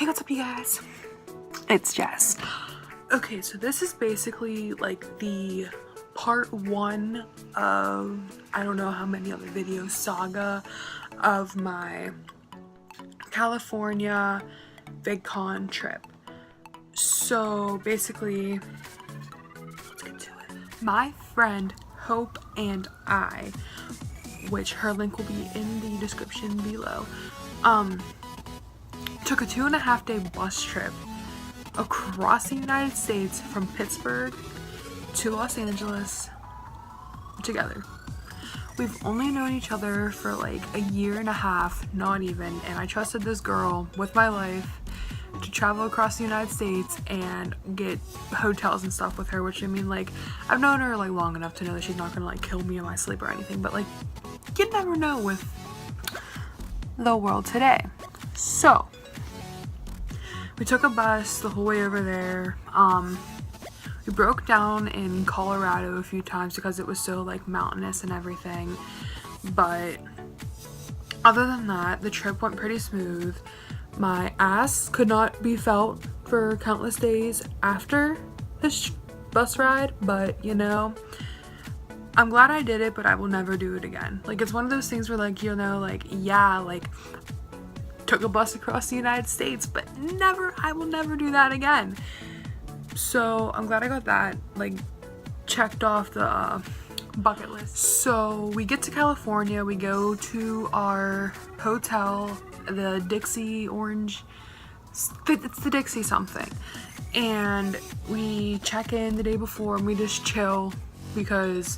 what's up you guys? It's Jess. Okay, so this is basically like the part 1 of I don't know how many other videos saga of my California VidCon trip. So basically, let's get to it. My friend Hope and I, which her link will be in the description below, took a 2.5-day bus trip across the United States from Pittsburgh to Los Angeles together. We've only known each other for like a year and a half, not even, and I trusted this girl with my life to travel across the United States and get hotels and stuff with her, which I mean, like, I've known her like long enough to know that she's not gonna like kill me in my sleep or anything, but like, you never know with the world today. So we took a bus the whole way over there. We broke down in Colorado a few times because it was so like mountainous and everything, but other than that, the trip went pretty smooth. My ass could not be felt for countless days after this bus ride, but you know, I'm glad I did it, but I will never do it again. Like, it's one of those things where like, you know, like, yeah, like, took a bus across the United States, but I will never do that again. So I'm glad I got that like checked off the bucket list. So we get to California, we go to our hotel, the Dixie Orange, it's the Dixie something, and we check in the day before and we just chill because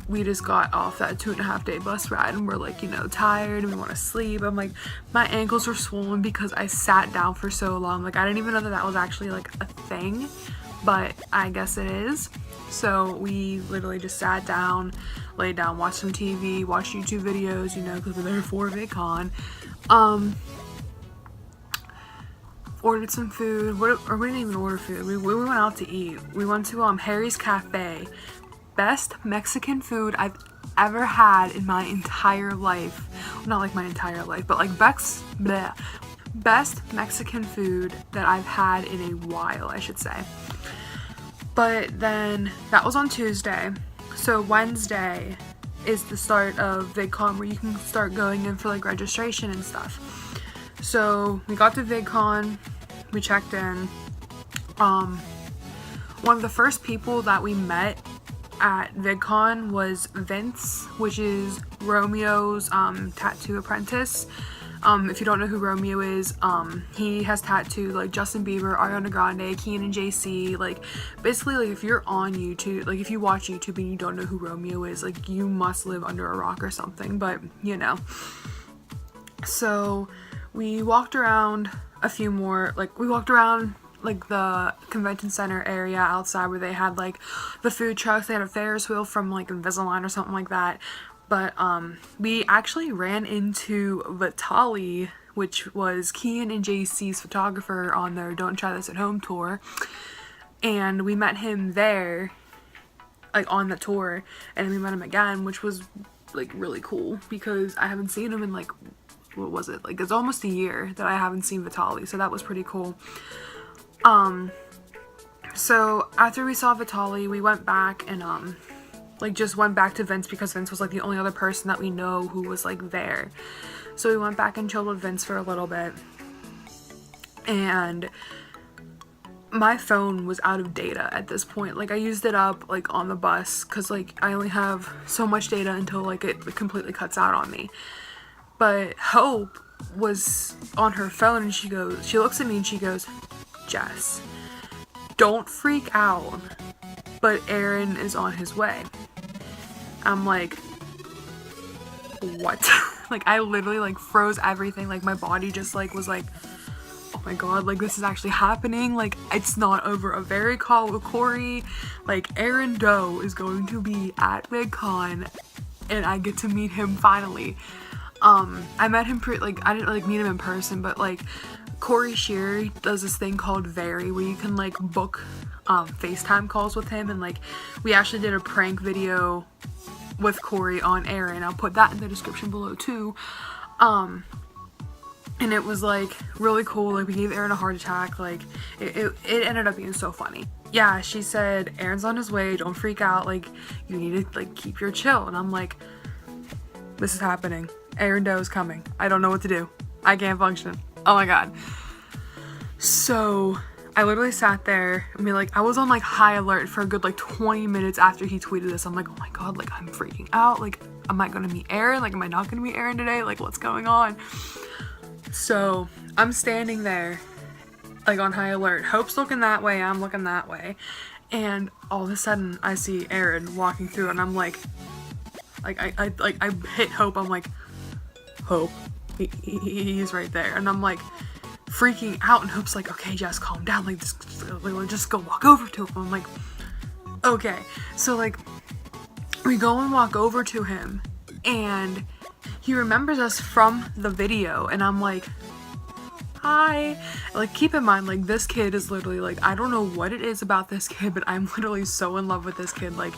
we just got off that 2.5-day bus ride and we're like, you know, tired and we want to sleep. I'm like, my ankles are swollen because I sat down for so long. Like, I didn't even know that that was actually like a thing, but I guess it is. So we literally just sat down, laid down, watched some TV, watched YouTube videos, you know, because we're there for VidCon. Ordered some food, or we didn't even order food. We went out to eat. We went to Harry's Cafe. Best Mexican food I've ever had in my entire life. Well, not like my entire life, but like best Mexican food that I've had in a while, I should say. But then that was on Tuesday. So Wednesday is the start of VidCon, where you can start going in for like registration and stuff. So we got to VidCon, we checked in. One of the first people that we met at VidCon was Vince, which is Romeo's tattoo apprentice. If you don't know who Romeo is, he has tattooed like Justin Bieber, Ariana Grande, Kian and JC. Like, basically, like, if you're on YouTube, like if you watch YouTube and you don't know who Romeo is, like, you must live under a rock or something, but you know. So we walked around a few more, like we walked around like the convention center area outside where they had like the food trucks. They had a Ferris wheel from like Invisalign or something like that. But we actually ran into Vitaly, which was Kian and JC's photographer on their Don't Try This at Home tour. And we met him there, like on the tour, and we met him again, which was like really cool because I haven't seen him in like, what was it? Like, it's almost a year that I haven't seen Vitaly, so that was pretty cool. So after we saw Vitaly, we went back and like just went back to Vince because Vince was like the only other person that we know who was like there. So we went back and chilled with Vince for a little bit, and my phone was out of data at this point. Like, I used it up like on the bus because like I only have so much data until like it completely cuts out on me. But Hope was on her phone and she looks at me and she goes, "Jess, don't freak out, but Aaron is on his way." I'm like, what? Like, I literally like froze everything. Like, my body just like was like, oh my god, like this is actually happening. Like, it's not over a very call with Corey. Like, Aaron Doe is going to be at VidCon and I get to meet him finally. I met him I didn't like meet him in person, but like Corey Shearer does this thing called Very, where you can like book FaceTime calls with him, and like we actually did a prank video with Corey on Aaron. I'll put that in the description below too. And it was like really cool. Like we gave Aaron a heart attack. Like it ended up being so funny. Yeah, she said Aaron's on his way, don't freak out, like you need to like keep your chill. And I'm like, this is happening. Aaron Doe is coming. I don't know what to do. I can't function. Oh my god. So I literally sat there. I mean, like I was on like high alert for a good like 20 minutes after he tweeted this. I'm like, oh my god, like I'm freaking out. Like, am I gonna meet Aaron? Like, am I not gonna meet Aaron today? Like, what's going on? So I'm standing there like on high alert. Hope's looking that way, I'm looking that way. And all of a sudden I see Aaron walking through and I'm like I hit Hope. I'm like, Hope, he's right there. And I'm like freaking out and Hope's like, okay, Jess, calm down. Like just go walk over to him. I'm like, okay. So like we go and walk over to him and he remembers us from the video and I'm like, hi. Like keep in mind, like this kid is literally like, I don't know what it is about this kid, but I'm literally so in love with this kid. Like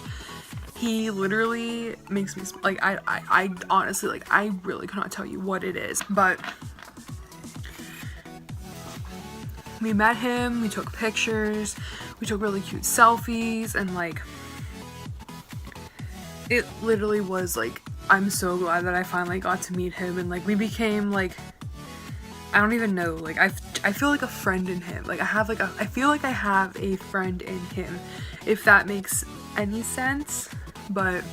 he literally makes me like I honestly, like I really cannot tell you what it is. But we met him, we took pictures, we took really cute selfies, and like it literally was like, I'm so glad that I finally got to meet him. And like we became like, I don't even know, like I feel like a friend in him. Like I feel like I have a friend in him, if that makes any sense. But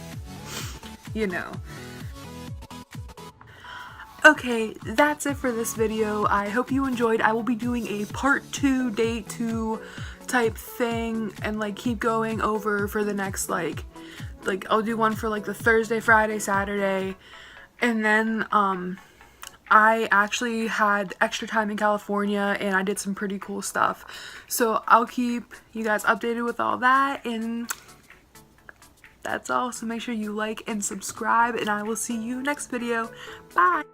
you know. Okay, that's it for this video. I hope you enjoyed. I will be doing a part 2, day 2 type thing and like keep going over for the next like I'll do one for like the Thursday, Friday, Saturday. And then I actually had extra time in California and I did some pretty cool stuff. So I'll keep you guys updated with all that, and that's all. So make sure you like and subscribe, and I will see you next video. Bye!